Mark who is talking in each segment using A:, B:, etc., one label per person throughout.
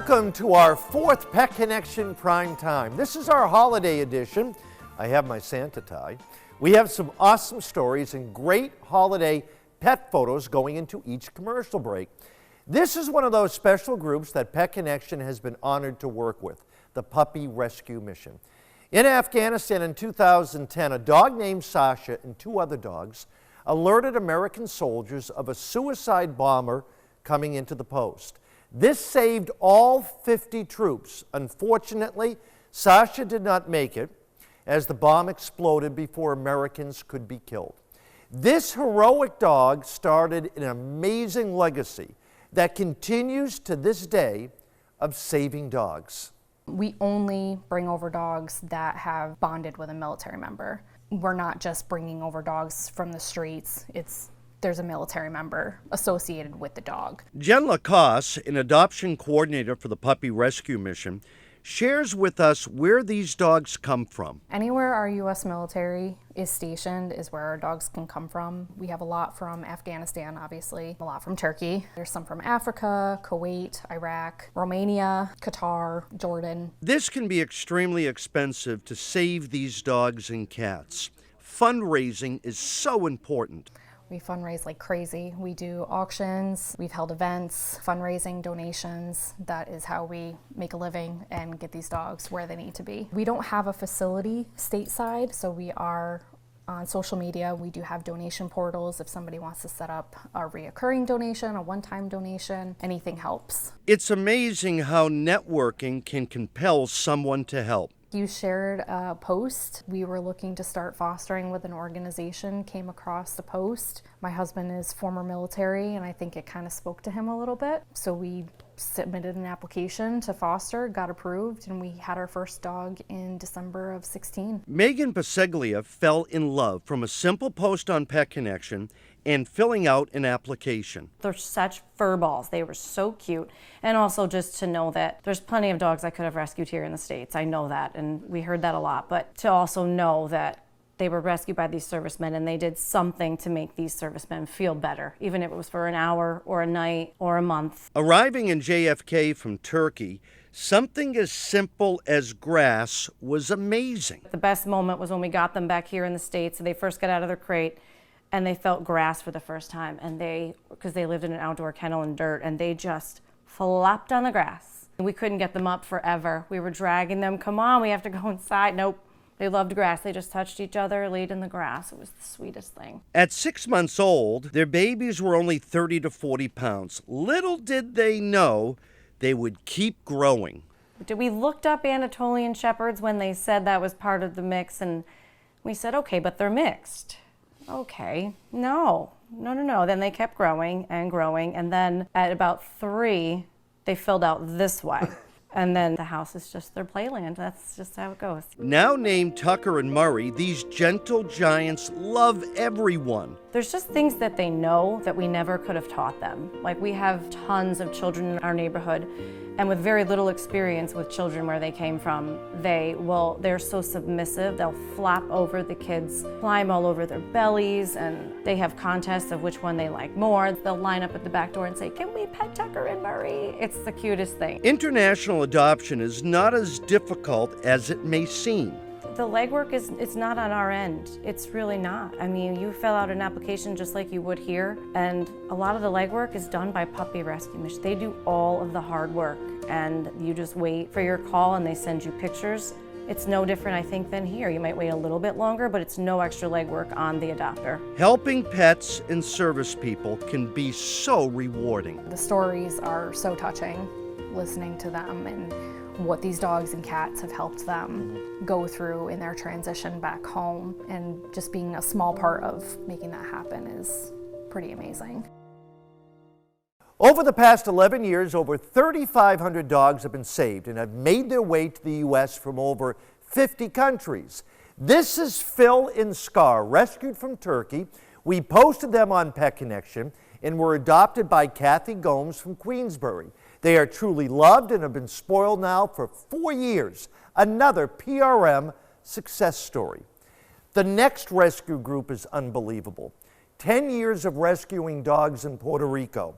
A: Welcome to our fourth Pet Connection Prime Time. This is our holiday edition. I have my Santa tie. We have some awesome stories and great holiday pet photos going into each commercial break. This is one of those special groups that Pet Connection has been honored to work with, the Puppy Rescue Mission. In Afghanistan in 2010, a dog named Sasha and two other dogs alerted American soldiers of a suicide bomber coming into the post. This saved all 50 troops. Unfortunately, Sasha did not make it as the bomb exploded before Americans could be killed. This heroic dog started an amazing legacy that continues to this day of saving dogs.
B: We only bring over dogs that have bonded with a military member. We're not just bringing over dogs from the streets. There's a military member associated with the dog.
A: Jen Lacoste, an adoption coordinator for the Puppy Rescue Mission, shares with us where these dogs come from.
B: Anywhere our U.S. military is stationed is where our dogs can come from. We have a lot from Afghanistan, obviously, a lot from Turkey. There's some from Africa, Kuwait, Iraq, Romania, Qatar, Jordan.
A: This can be extremely expensive to save these dogs and cats. Fundraising is so important.
B: We fundraise like crazy. We do auctions, we've held events, fundraising, donations. That is how we make a living and get these dogs where they need to be. We don't have a facility stateside, so we are on social media. We do have donation portals. If somebody wants to set up a reoccurring donation, a one-time donation, anything helps.
A: It's amazing how networking can compel someone to help.
B: You shared a post. We were looking to start fostering with an organization, came across the post. My husband is former military, and I think it kind of spoke to him a little bit. So we submitted an application to foster, got approved, and we had our first dog in December of 16.
A: Megan Paseglia fell in love from a simple post on Pet Connection and filling out an application.
C: They're such fur balls. They were so cute. And also just to know that there's plenty of dogs I could have rescued here in the States. I know that, and we heard that a lot. But to also know that they were rescued by these servicemen and they did something to make these servicemen feel better, even if it was for an hour or a night or a month.
A: Arriving in JFK from Turkey, something as simple as grass was amazing.
C: The best moment was when we got them back here in the States. They first got out of their crate and they felt grass for the first time, and because they lived in an outdoor kennel in dirt, and they just flopped on the grass. We couldn't get them up forever. We were dragging them, come on, we have to go inside. Nope, they loved grass. They just touched each other, laid in the grass. It was the sweetest thing.
A: At 6 months old, their babies were only 30 to 40 pounds. Little did they know they would keep growing.
C: We looked up Anatolian Shepherds when they said that was part of the mix, and we said, okay, but they're mixed. Okay, no. Then they kept growing, and then at about 3, they filled out this way. And then the house is just their playland. That's just how it goes.
A: Now named Tucker and Murray, these gentle giants love everyone.
C: There's just things that they know that we never could have taught them. Like, we have tons of children in our neighborhood, and with very little experience with children where they came from, they're so submissive, they'll flop over the kids, climb all over their bellies, and they have contests of which one they like more. They'll line up at the back door and say, "Can we pet Tucker and Murray?" It's the cutest thing.
A: International adoption is not as difficult as it may seem.
C: The legwork it's not on our end. It's really not. I mean, you fill out an application just like you would here, and a lot of the legwork is done by Puppy Rescue Mission. They do all of the hard work, and you just wait for your call and they send you pictures. It's no different, I think, than here. You might wait a little bit longer, but it's no extra legwork on the adopter.
A: Helping pets and service people can be so rewarding.
B: The stories are so touching, listening to them and what these dogs and cats have helped them go through in their transition back home, and just being a small part of making that happen is pretty amazing.
A: Over the past 11 years, over 3,500 dogs have been saved and have made their way to the U.S. from over 50 countries. This is Phil and Scar, rescued from Turkey. We posted them on Pet Connection and were adopted by Kathy Gomes from Queensbury. They are truly loved and have been spoiled now for 4 years. Another PRM success story. The next rescue group is unbelievable. 10 years of rescuing dogs in Puerto Rico.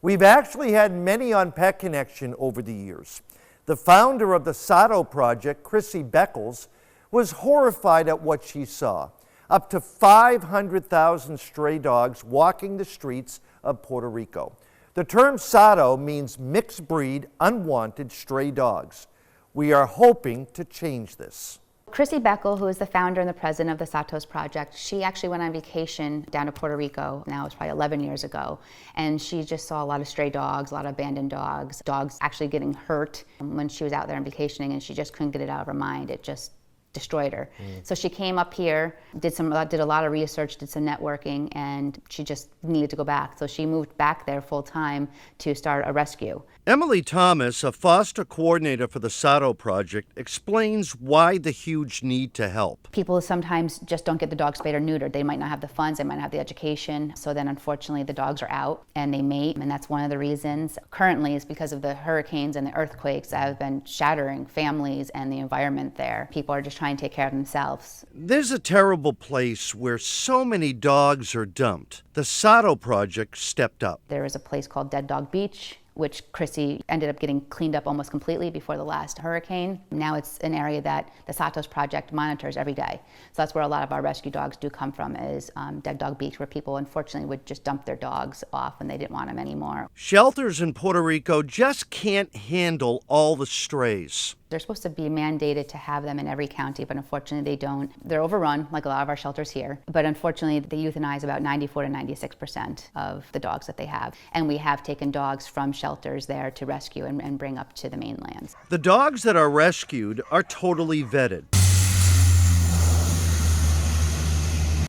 A: We've actually had many on Pet Connection over the years. The founder of the Sato Project, Chrissy Beckles, was horrified at what she saw. Up to 500,000 stray dogs walking the streets of Puerto Rico. The term Sato means mixed breed, unwanted stray dogs. We are hoping to change this.
D: Chrissy Beckel, who is the founder and the president of the Satos Project, she actually went on vacation down to Puerto Rico, now it's probably 11 years ago, and she just saw a lot of stray dogs, a lot of abandoned dogs, dogs actually getting hurt when she was out there on vacationing, and she just couldn't get it out of her mind. It just destroyed her. So she came up here, did a lot of research, did some networking, and she just needed to go back. So she moved back there full time to start a rescue.
A: Emily Thomas, a foster coordinator for the Sato Project, explains why the huge need to help.
D: People sometimes just don't get the dogs spayed or neutered. They might not have the funds, they might not have the education, so then unfortunately the dogs are out and they mate, and that's one of the reasons. Currently is because of the hurricanes and the earthquakes that have been shattering families and the environment there. People are just trying to take care of themselves.
A: There's a terrible place where so many dogs are dumped. The Sato Project stepped up.
D: There is a place called Dead Dog Beach, which Chrissy ended up getting cleaned up almost completely before the last hurricane. Now it's an area that the Satos Project monitors every day. So that's where a lot of our rescue dogs do come from, is Dead Dog Beach, where people unfortunately would just dump their dogs off when they didn't want them anymore.
A: Shelters in Puerto Rico just can't handle all the strays.
D: They're supposed to be mandated to have them in every county, but unfortunately they don't. They're overrun, like a lot of our shelters here, but unfortunately they euthanize about 94 to 96% of the dogs that they have. And we have taken dogs from shelters there to rescue and bring up to the mainland.
A: The dogs that are rescued are totally vetted.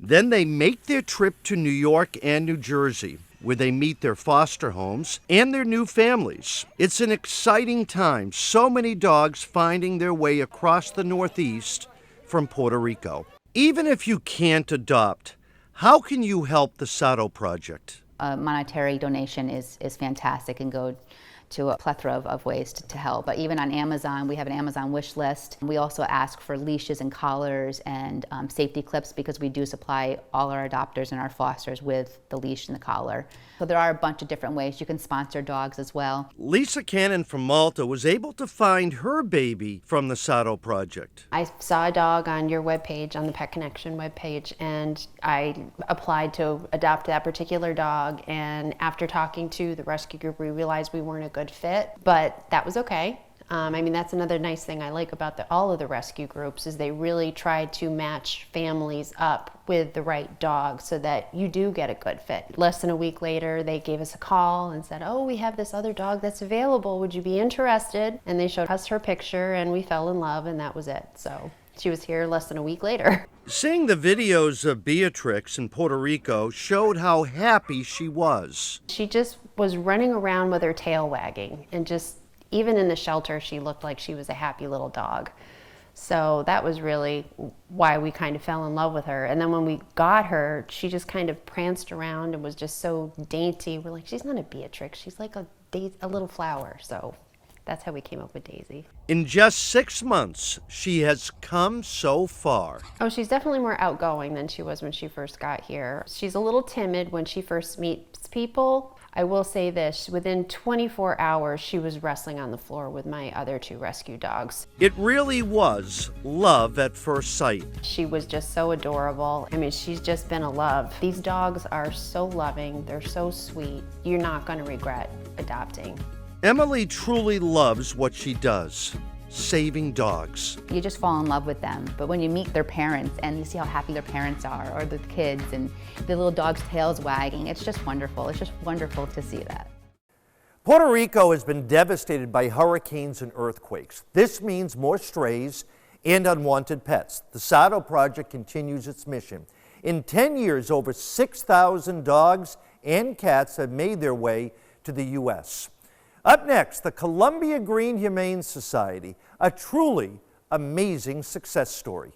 A: Then they make their trip to New York and New Jersey, where they meet their foster homes and their new families. It's an exciting time. So many dogs finding their way across the Northeast from Puerto Rico. Even if you can't adopt, how can you help the Sato Project?
D: A monetary donation is fantastic and go to a plethora of ways to help. But even on Amazon, we have an Amazon wish list. We also ask for leashes and collars and safety clips, because we do supply all our adopters and our fosters with the leash and the collar. So there are a bunch of different ways. You can sponsor dogs as well.
A: Lisa Cannon from Malta was able to find her baby from the Sato Project.
E: I saw a dog on your webpage, on the Pet Connection webpage, and I applied to adopt that particular dog. And after talking to the rescue group, we realized we weren't a good fit, but that was okay. I mean, that's another nice thing I like about all of the rescue groups, is they really try to match families up with the right dog so that you do get a good fit. Less than a week later, they gave us a call and said, oh, we have this other dog that's available. Would you be interested? And they showed us her picture and we fell in love, and that was it. So she was here less than a week later.
A: Seeing the videos of Beatrix in Puerto Rico showed how happy she was.
E: She just was running around with her tail wagging, and just even in the shelter, she looked like she was a happy little dog. So that was really why we kind of fell in love with her. And then when we got her, she just kind of pranced around and was just so dainty. We're like, she's not a Beatrix, she's like a little flower. So that's how we came up with Daisy.
A: In just 6 months, she has come so far.
E: Oh, she's definitely more outgoing than she was when she first got here. She's a little timid when she first meets people. I will say this, within 24 hours, she was wrestling on the floor with my other 2 rescue dogs.
A: It really was love at first sight.
E: She was just so adorable. I mean, she's just been a love. These dogs are so loving, they're so sweet. You're not going to regret adopting.
A: Emily truly loves what she does, saving dogs.
D: You just fall in love with them, but when you meet their parents and you see how happy their parents are, or the kids, and the little dog's tails wagging, it's just wonderful. It's just wonderful to see that.
A: Puerto Rico has been devastated by hurricanes and earthquakes. This means more strays and unwanted pets. The Sato Project continues its mission. In 10 years, over 6,000 dogs and cats have made their way to the U.S. Up next, the Columbia Green Humane Society, a truly amazing success story.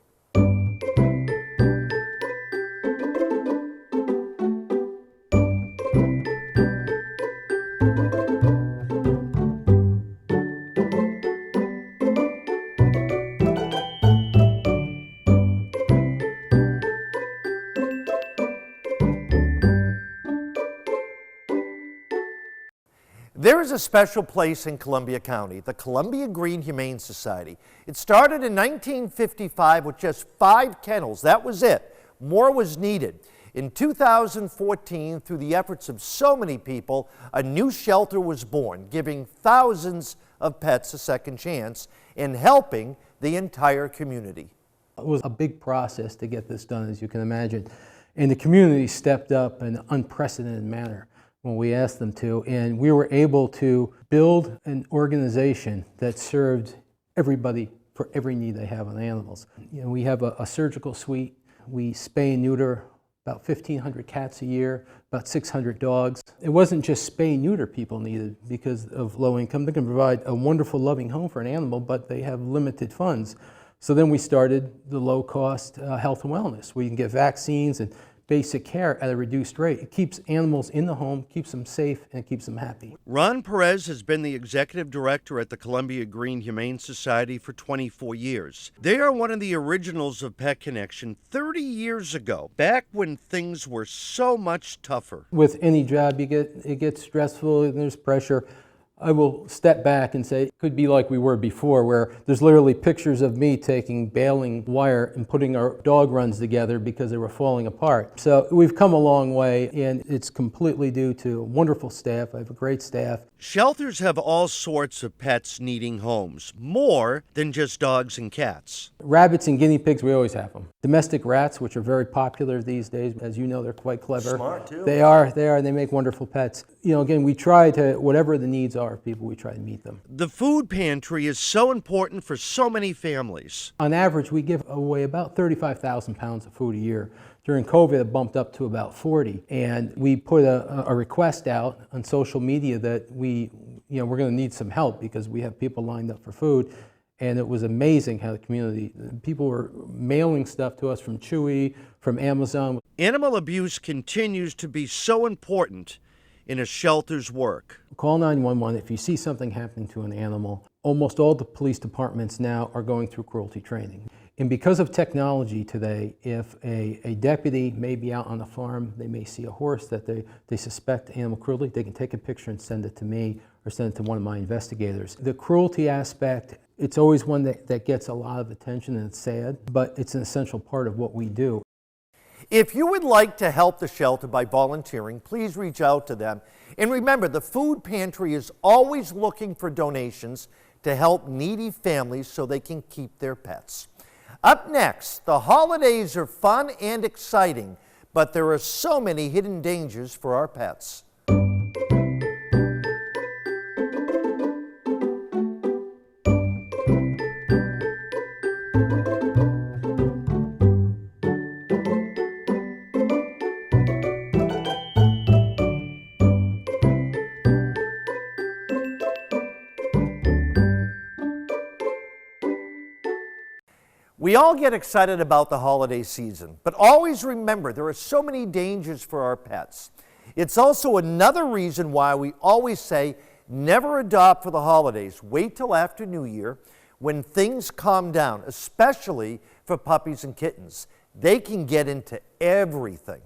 A: There is a special place in Columbia County, the Columbia Green Humane Society. It started in 1955 with just 5 kennels. That was it. More was needed. In 2014, through the efforts of so many people, a new shelter was born, giving thousands of pets a second chance and helping the entire community.
F: It was a big process to get this done, as you can imagine. And the community stepped up in an unprecedented manner when we asked them to, and we were able to build an organization that served everybody for every need they have on animals. You know, we have a surgical suite. We spay and neuter about 1,500 cats a year, about 600 dogs. It wasn't just spay and neuter people needed because of low income. They can provide a wonderful, loving home for an animal, but they have limited funds. So then we started the low-cost health and wellness, where you can get vaccines and basic care at a reduced rate. It keeps animals in the home, keeps them safe, and it keeps them happy.
A: Ron Perez has been the executive director at the Columbia Green Humane Society for 24 years. They are one of the originals of Pet Connection 30 years ago, back when things were so much tougher.
F: With any job, it gets stressful and there's pressure. I will step back and say it could be like we were before, where there's literally pictures of me taking baling wire and putting our dog runs together because they were falling apart. So we've come a long way, and it's completely due to wonderful staff. I have a great staff.
A: Shelters have all sorts of pets needing homes, more than just dogs and cats.
F: Rabbits and guinea pigs, we always have them. Domestic rats, which are very popular these days. As you know, they're quite clever.
A: Smart, too.
F: They are. They make wonderful pets. You know, again, we try to, whatever the needs are of people, we try to meet them.
A: The food pantry is so important for so many families.
F: On average, we give away about 35,000 pounds of food a year. During COVID, it bumped up to about 40. And we put a request out on social media that we're going to need some help because we have people lined up for food. And it was amazing how the community, people were mailing stuff to us from Chewy, from Amazon.
A: Animal abuse continues to be so important in a shelter's work.
F: Call 911 if you see something happening to an animal. Almost all the police departments now are going through cruelty training. And because of technology today, if a deputy may be out on a farm, they may see a horse that they suspect animal cruelty, they can take a picture and send it to me or send it to one of my investigators. The cruelty aspect, it's always one that gets a lot of attention, and it's sad, but it's an essential part of what we do.
A: If you would like to help the shelter by volunteering, please reach out to them. And remember, the food pantry is always looking for donations to help needy families so they can keep their pets. Up next, the holidays are fun and exciting, but there are so many hidden dangers for our pets. We all get excited about the holiday season, but always remember there are so many dangers for our pets. It's also another reason why we always say never adopt for the holidays. Wait till after New Year when things calm down, especially for puppies and kittens. They can get into everything.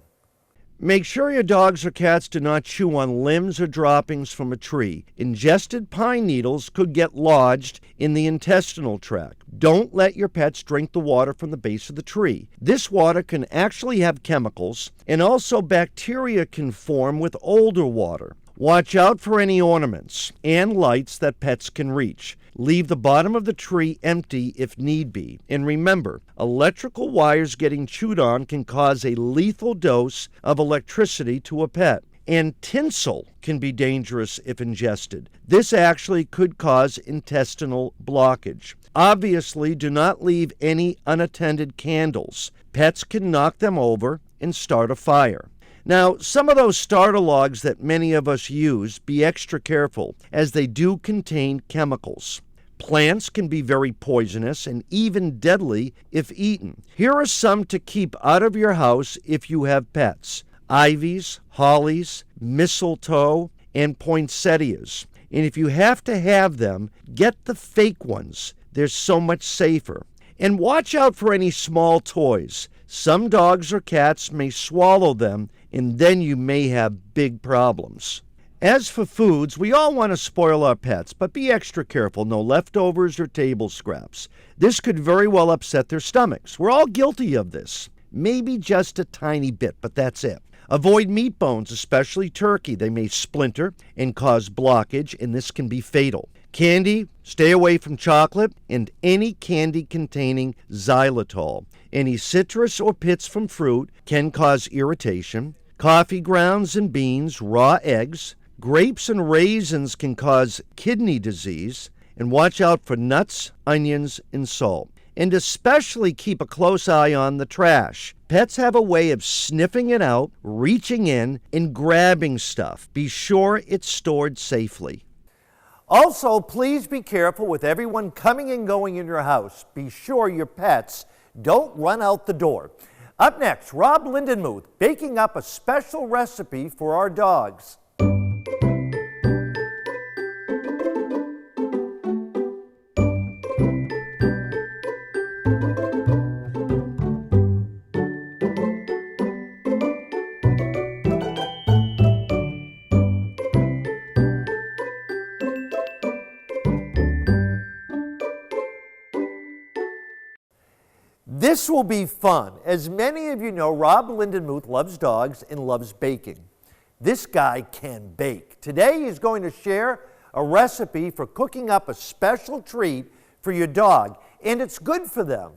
A: Make sure your dogs or cats do not chew on limbs or droppings from a tree. Ingested pine needles could get lodged in the intestinal tract. Don't let your pets drink the water from the base of the tree. This water can actually have chemicals, and also bacteria can form with older water. Watch out for any ornaments and lights that pets can reach. Leave the bottom of the tree empty if need be. And remember, electrical wires getting chewed on can cause a lethal dose of electricity to a pet. And tinsel can be dangerous if ingested. This actually could cause intestinal blockage. Obviously, do not leave any unattended candles. Pets can knock them over and start a fire. Now, some of those starter logs that many of us use, be extra careful, as they do contain chemicals. Plants can be very poisonous and even deadly if eaten. Here are some to keep out of your house if you have pets: ivies, hollies, mistletoe, and poinsettias. And if you have to have them, get the fake ones. They're so much safer. And watch out for any small toys. Some dogs or cats may swallow them, and then you may have big problems. As for foods, we all want to spoil our pets, but be extra careful. No leftovers or table scraps. This could very well upset their stomachs. We're all guilty of this. Maybe just a tiny bit, but that's it. Avoid meat bones, especially turkey. They may splinter and cause blockage, and this can be fatal. Candy, stay away from chocolate and any candy containing xylitol. Any citrus or pits from fruit can cause irritation. Coffee grounds and beans, raw eggs, grapes and raisins can cause kidney disease. And watch out for nuts, onions, and salt. And especially keep a close eye on the trash. Pets have a way of sniffing it out, reaching in, and grabbing stuff. Be sure it's stored safely. Also, please be careful with everyone coming and going in your house. Be sure your pets don't run out the door. Up next, Rob Lindenmuth baking up a special recipe for our dogs. This will be fun. As many of you know, Rob Lindenmuth loves dogs and loves baking. This guy can bake. Today he's going to share a recipe for cooking up a special treat for your dog, and it's good for them.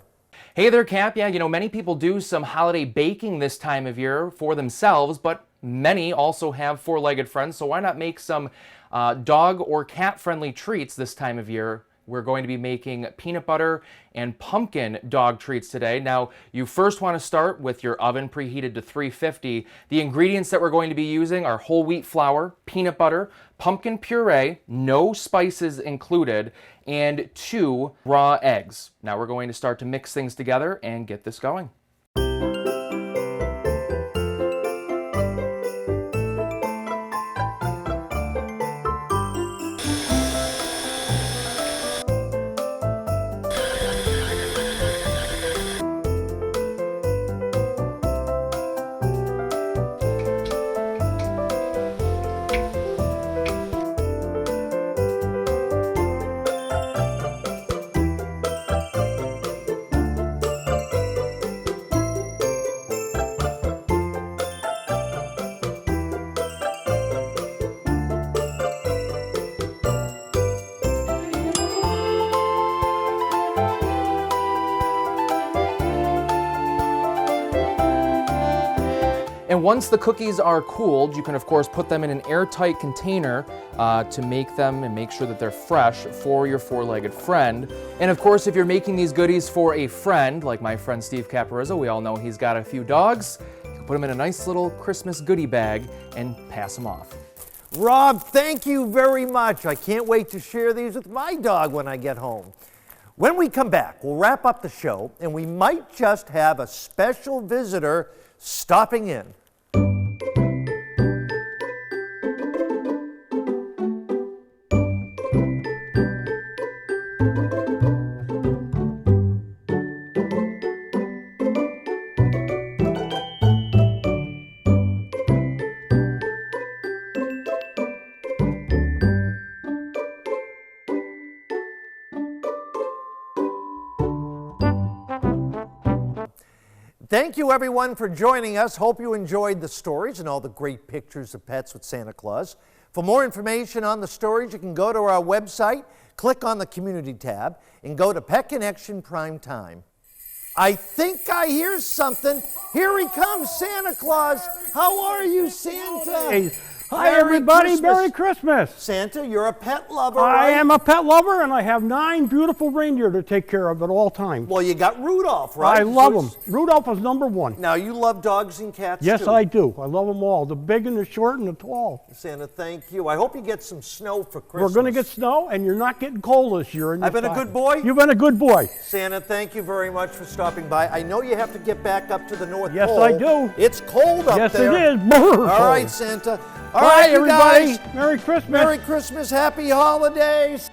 G: Hey there, Cap. Yeah, many people do some holiday baking this time of year for themselves, but many also have four-legged friends, so why not make some dog or cat-friendly treats this time of year? We're going to be making peanut butter and pumpkin dog treats today. Now, you first want to start with your oven preheated to 350. The ingredients that we're going to be using are whole wheat flour, peanut butter, pumpkin puree, no spices included, and 2 raw eggs. Now we're going to start to mix things together and get this going. And once the cookies are cooled, you can of course put them in an airtight container to make them and make sure that they're fresh for your four-legged friend. And of course, if you're making these goodies for a friend, like my friend Steve Caparizzo, we all know he's got a few dogs, you can put them in a nice little Christmas goodie bag and pass them off.
A: Rob, thank you very much. I can't wait to share these with my dog when I get home. When we come back, we'll wrap up the show, and we might just have a special visitor stopping in. Thank you, everyone, for joining us. Hope you enjoyed the stories and all the great pictures of pets with Santa Claus. For more information on the stories, you can go to our website, click on the Community tab, and go to Pet Connection Prime Time. I think I hear something. Here he comes, Santa Claus. How are you, Santa?
H: Hey. Hi, everybody. Merry Christmas.
A: Santa, you're a pet lover,
H: I
A: right?
H: am a pet lover, and I have 9 beautiful reindeer to take care of at all times.
A: Well, you got Rudolph, right?
H: I love them. Rudolph is #1.
A: Now, you love dogs and cats,
H: Yes,
A: too.
H: I do. I love them all, the big and the short and the tall.
A: Santa, thank you. I hope you get some snow for Christmas.
H: We're going to get snow, and you're not getting cold this year.
A: I've been a good boy?
H: You've been a good boy.
A: Santa, thank you very much for stopping by. I know you have to get back up to the North
H: Yes,
A: Pole.
H: I do.
A: It's cold up
H: Yes,
A: there.
H: it is. Brr,
A: All right, Santa. All
H: Bye,
A: right, you
H: everybody.
A: guys.
H: Merry Christmas.
A: Merry Christmas. Happy holidays.